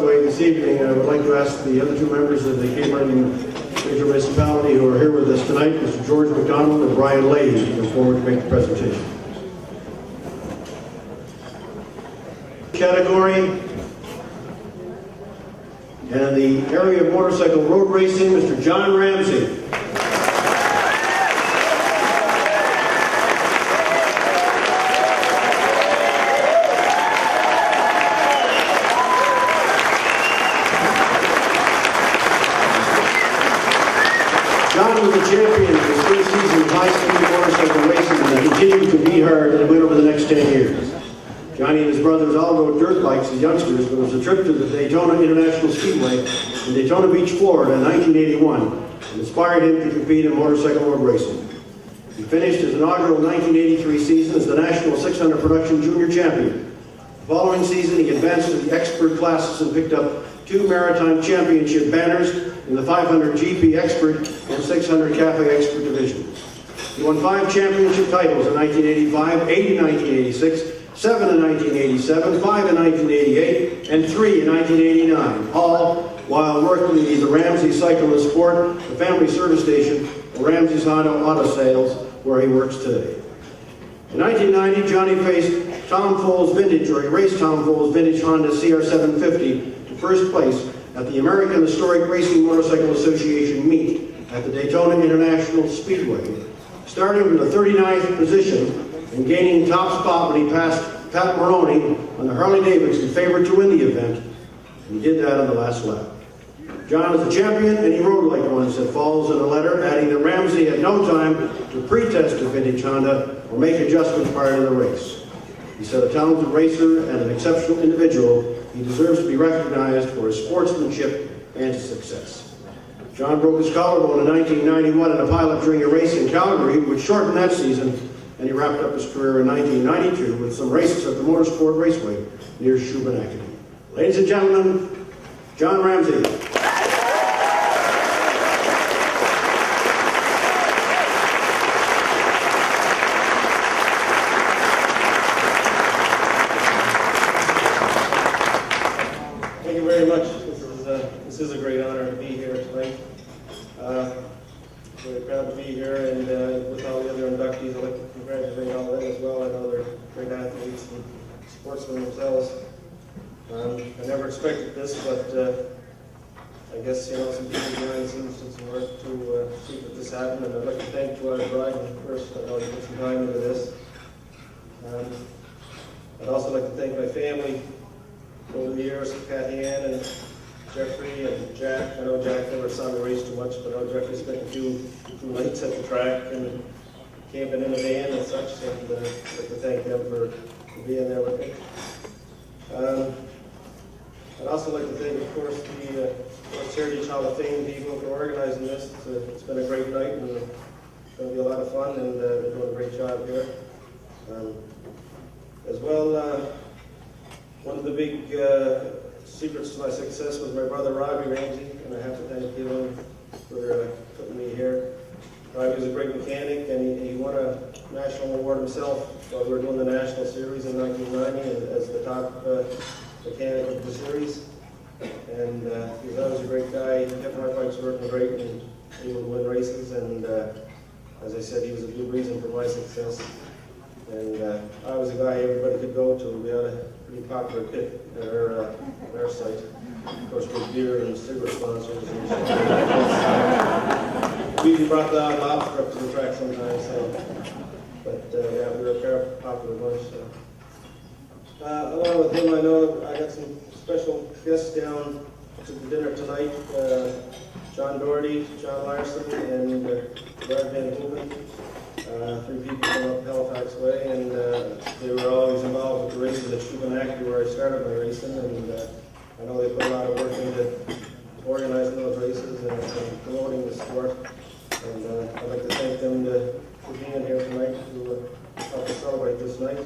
This evening, I would like to ask the other two members of the Cape Breton Regional Municipality who are here with us tonight, Mr. George McDonald and Brian Leahy, to come forward to make the presentation. Category and the area of motorcycle road racing, Mr. John Ramsay. John was the champion in his first season of high-speed motorcycle racing and continued to be hard and win over the next 10 years. Johnny and his brothers all rode dirt bikes as youngsters, but it was a trip to the Daytona International Speedway in Daytona Beach, Florida in 1981 that inspired him to compete in motorcycle road racing. He finished his inaugural 1983 season as the National 600 Production Junior Champion. The following season, he advanced to the expert classes and picked up 2 Maritime Championship banners in the 500 GP Expert and 600 Cafe Expert divisions. He won 5 championship titles in 1985, 8 in 1986, 7 in 1987, 5 in 1988, and 3 in 1989, all while working in the Ramsay Cycle and Sport, the family service station, and Ramsay's Auto Sales, where he works today. In 1990, Johnny faced Tom Foles Vintage, or he raced Tom Foles Vintage Honda CR750 to first place at the American Historic Racing Motorcycle Association meet at the Daytona International Speedway, starting from the 39th position and gaining top spot when he passed Pat Maroney on the Harley-Davidson, favored to win the event, and he did that on the last lap. John is the champion, and he rode like one, said Falls in a letter, adding that Ramsay had no time to pre-test a vintage Honda or make adjustments prior to the race. He said, a talented racer and an exceptional individual, he deserves to be recognized for his sportsmanship and his success. John broke his collarbone in 1991 in a pilot during a race in Calgary, which shortened that season, and he wrapped up his career in 1992 with some races at the Motorsport Raceway near Shubenacadie. Ladies and gentlemen, John Ramsay. Thank you very much. This is a great honor to be here tonight. Very proud to be here, and with all the other inductees, I'd like to congratulate all of them as well. I know they're great athletes and sportsmen themselves. I never expected this, but I guess, some people behind the scenes did some work to see that this happened, and I'd like to thank Brian first. I know he put some time into this. I'd also like to thank my family over the years, Kathy Ann and Jeffrey and Jack. I know Jack never saw me race too much, but I know Jeffrey spent a few nights at the track and camping in a van and such, and I'd like to thank them for being there with me. I'd also like to thank, of course, the Heritage Hall of Fame people for organizing this. It's been a great night, and it's going to be a lot of fun, and they're doing a great job here. As well, one of the big secrets to my success was my brother Robbie Ramsay, and I have to thank him for putting me here. Robbie was a great mechanic, and he won a national award himself while we were doing the National Series in 1990 as the top mechanic of the series. And he was always a great guy. He kept my bikes working great and able to win races, and as I said, he was a big reason for my success. And I was a guy everybody could go to. We had a pretty popular pit at our site. Of course, with beer and cigarette sponsors. We even brought the lobster up to the track sometimes. But yeah, we were a very popular bunch. Along with him, I know I got some special guests down to the dinner tonight. John Doherty, John Larson, and Brad Van Hoeven. 3 people from up Halifax way, and they were always involved with the races at Shubenacadie where I started my racing, and I know they put a lot of work into organizing those races and promoting the sport. And I'd like to thank them for being here tonight to help us celebrate this night.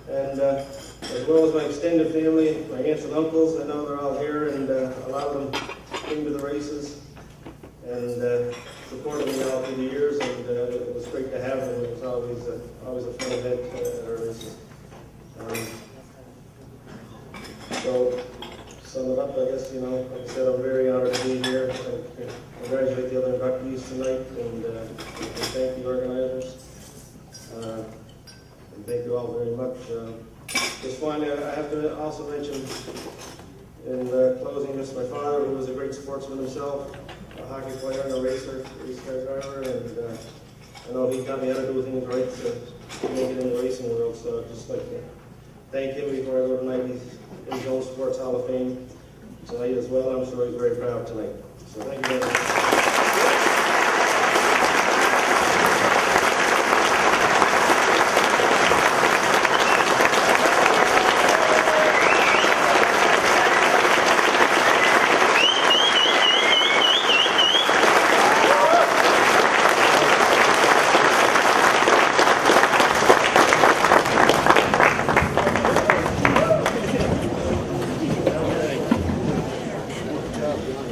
And as well as my extended family, my aunts and uncles, I know they're all here, and a lot of them came to the races and supported me all through the years, and it was great to have them. It was always a fun event at our races. So some guess, you know, like I said, I'm very honored to be here. I congratulate the other inductees tonight, and thank the organizers. And thank you all very much. Just finally, I have to also mention in closing, this my father, who was a great sportsman himself, a hockey player and a race car driver, and I know he got me how to do things right to make it in the racing world. So I'd just like to thank him before I go tonight. He's in his own Sports Hall of Fame tonight as well. I'm sure he's very proud tonight. So thank you very much.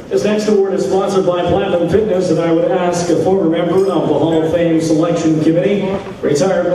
This next award is sponsored by Platinum Fitness, and I would ask a former member of the Hall of Fame Selection Committee, retired